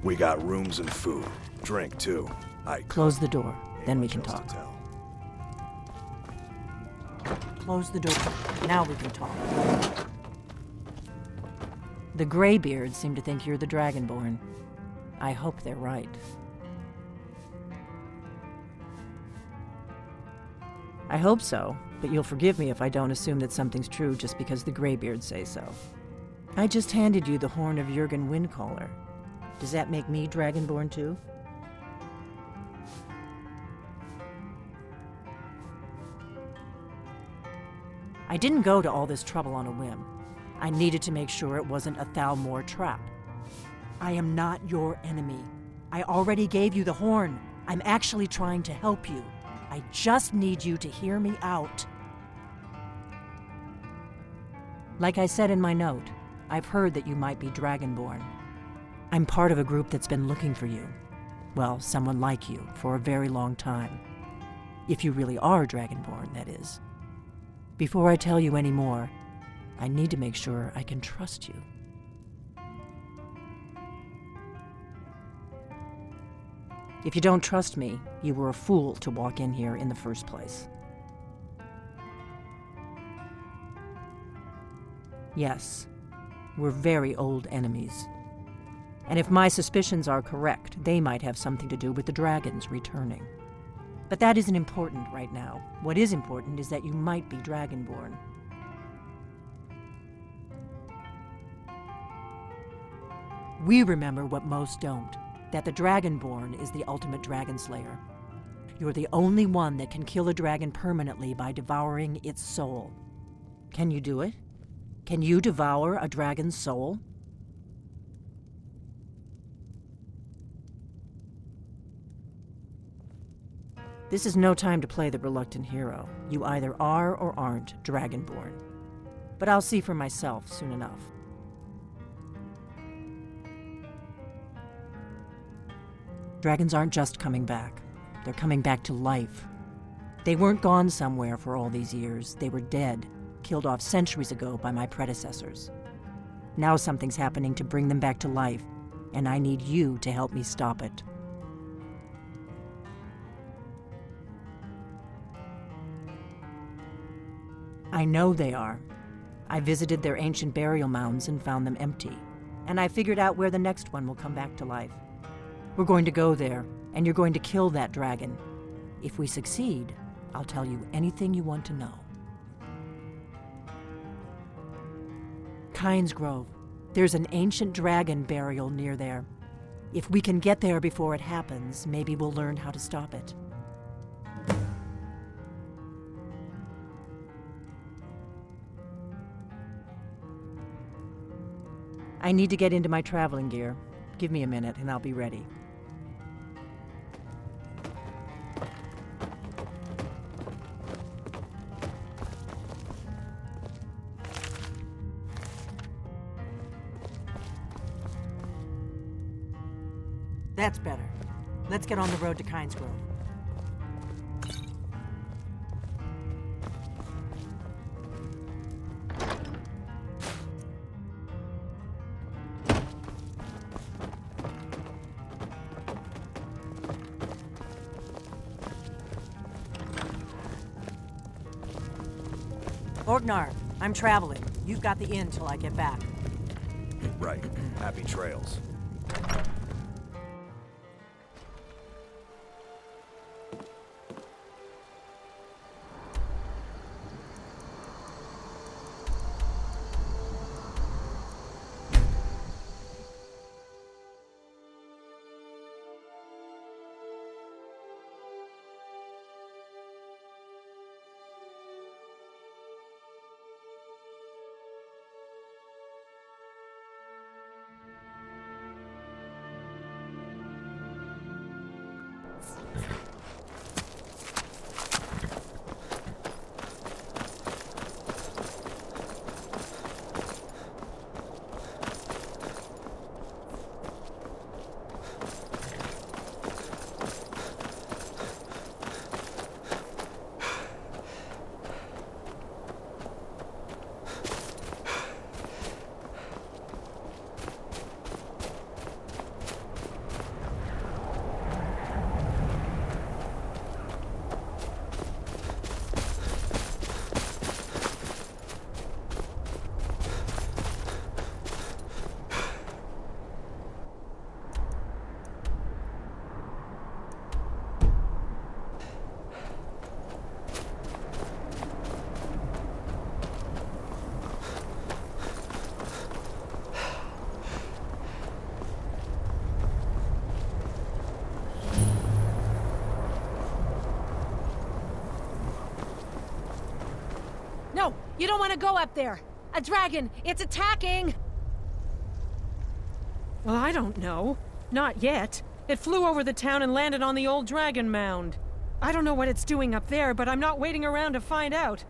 We got rooms and food. Drink, too. Close the door, then we Much can else talk. to tell. Close the door. Now we can talk. The Greybeards seem to think you're the Dragonborn. I hope they're right. I hope so, but you'll forgive me if I don't assume that something's true just because the Greybeards say so. I just handed you the horn of Jurgen Windcaller. Does that make me Dragonborn too? I didn't go to all this trouble on a whim. I needed to make sure it wasn't a Thalmor trap. I am not your enemy. I already gave you the horn. I'm actually trying to help you. I just need you to hear me out. Like I said in my note, I've heard that you might be Dragonborn. I'm part of a group that's been looking for you. Well, someone like you, for a very long time. If you really are Dragonborn, that is. Before I tell you any more, I need to make sure I can trust you. If you don't trust me, you were a fool to walk in here in the first place. Yes, we're very old enemies. And if my suspicions are correct, they might have something to do with the dragons returning. But that isn't important right now. What is important is that you might be Dragonborn. We remember what most don't, that the Dragonborn is the ultimate dragon slayer. You're the only one that can kill a dragon permanently by devouring its soul. Can you do it? Can you devour a dragon's soul? This is no time to play the reluctant hero. You either are or aren't Dragonborn. But I'll see for myself soon enough. Dragons aren't just coming back. They're coming back to life. They weren't gone somewhere for all these years. They were dead, killed off centuries ago by my predecessors. Now something's happening to bring them back to life, and I need you to help me stop it. I know they are. I visited their ancient burial mounds and found them empty, and I figured out where the next one will come back to life. We're going to go there, and you're going to kill that dragon. If we succeed, I'll tell you anything you want to know. Kynes Grove. There's an ancient dragon burial near there. If we can get there before it happens, maybe we'll learn how to stop it. I need to get into my traveling gear. Give me a minute and I'll be ready. That's better. Let's get on the road to Kynes Grove. Orgnar, I'm traveling. You've got the inn till I get back. Right. Happy trails. You don't want to go up there! A dragon! It's attacking! Well, I don't know. Not yet. It flew over the town and landed on the old dragon mound. I don't know what it's doing up there, but I'm not waiting around to find out.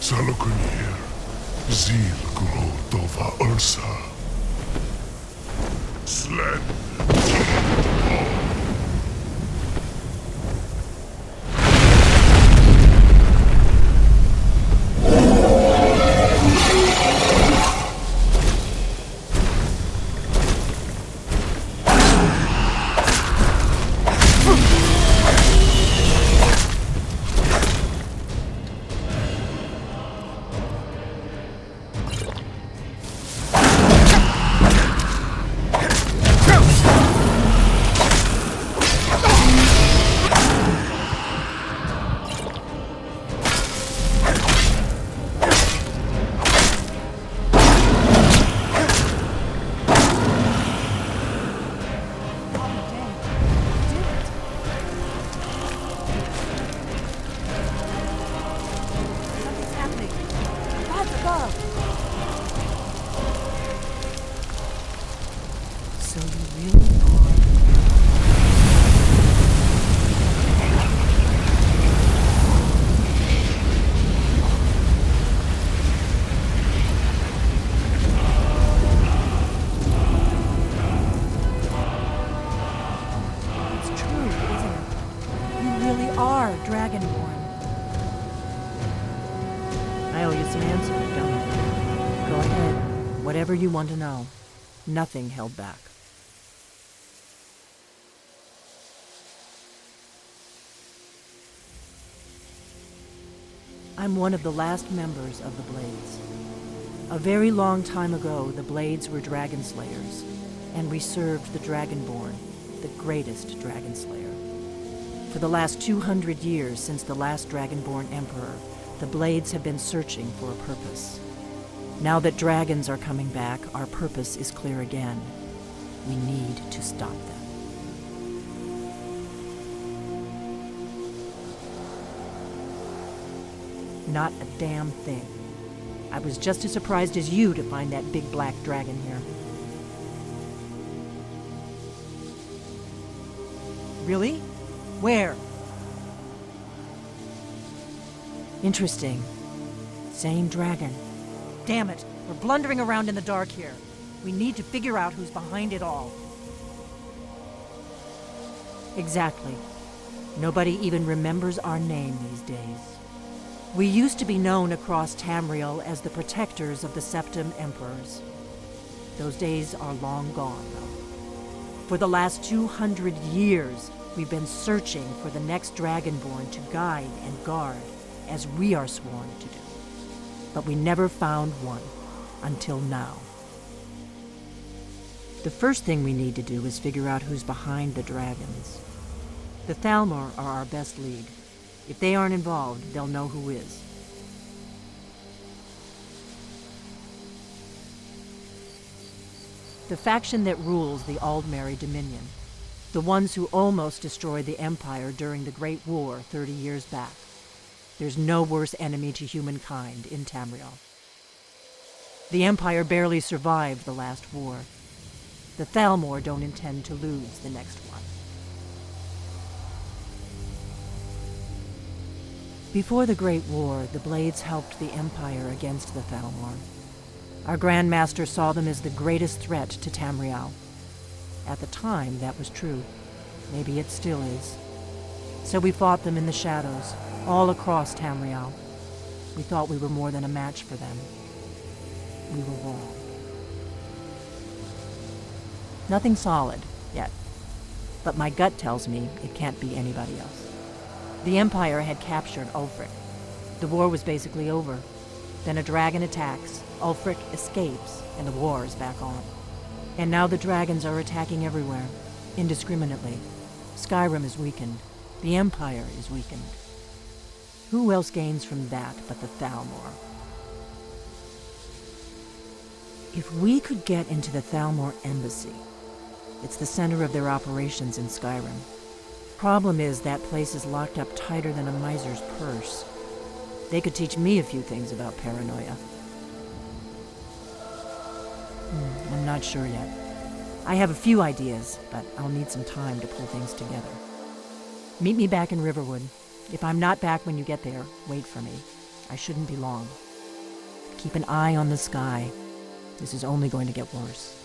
Salokunier, Zil Grotova Ursa. Sled. So you really are. It's true, isn't it? You really are Dragonborn. I owe you some answers, don't I? Go ahead. Whatever you want to know. Nothing held back. I'm one of the last members of the Blades. A very long time ago, the Blades were dragon slayers, and we served the Dragonborn, the greatest dragon slayer. For the last 200 years since the last Dragonborn Emperor, the Blades have been searching for a purpose. Now that dragons are coming back, our purpose is clear again. We need to stop them. Not a damn thing. I was just as surprised as you to find that big black dragon here. Really? Where? Interesting. Same dragon. Damn it, we're blundering around in the dark here. We need to figure out who's behind it all. Exactly. Nobody even remembers our name these days. We used to be known across Tamriel as the protectors of the Septim Emperors. Those days are long gone, though. For the last 200 years, we've been searching for the next Dragonborn to guide and guard, as we are sworn to do. But we never found one, until now. The first thing we need to do is figure out who's behind the dragons. The Thalmor are our best lead. If they aren't involved, they'll know who is. The faction that rules the Aldmeri Dominion. The ones who almost destroyed the Empire during the Great War 30 years back. There's no worse enemy to humankind in Tamriel. The Empire barely survived the last war. The Thalmor don't intend to lose the next one. Before the Great War, the Blades helped the Empire against the Thalmor. Our Grand Master saw them as the greatest threat to Tamriel. At the time, that was true. Maybe it still is. So we fought them in the shadows, all across Tamriel. We thought we were more than a match for them. We were wrong. Nothing solid, yet. But my gut tells me it can't be anybody else. The Empire had captured Ulfric. The war was basically over. Then a dragon attacks, Ulfric escapes, and the war is back on. And now the dragons are attacking everywhere, indiscriminately. Skyrim is weakened. The Empire is weakened. Who else gains from that but the Thalmor? If we could get into the Thalmor embassy, it's the center of their operations in Skyrim. Problem is, that place is locked up tighter than a miser's purse. They could teach me a few things about paranoia. I'm not sure yet. I have a few ideas, but I'll need some time to pull things together. Meet me back in Riverwood. If I'm not back when you get there, wait for me. I shouldn't be long. Keep an eye on the sky. This is only going to get worse.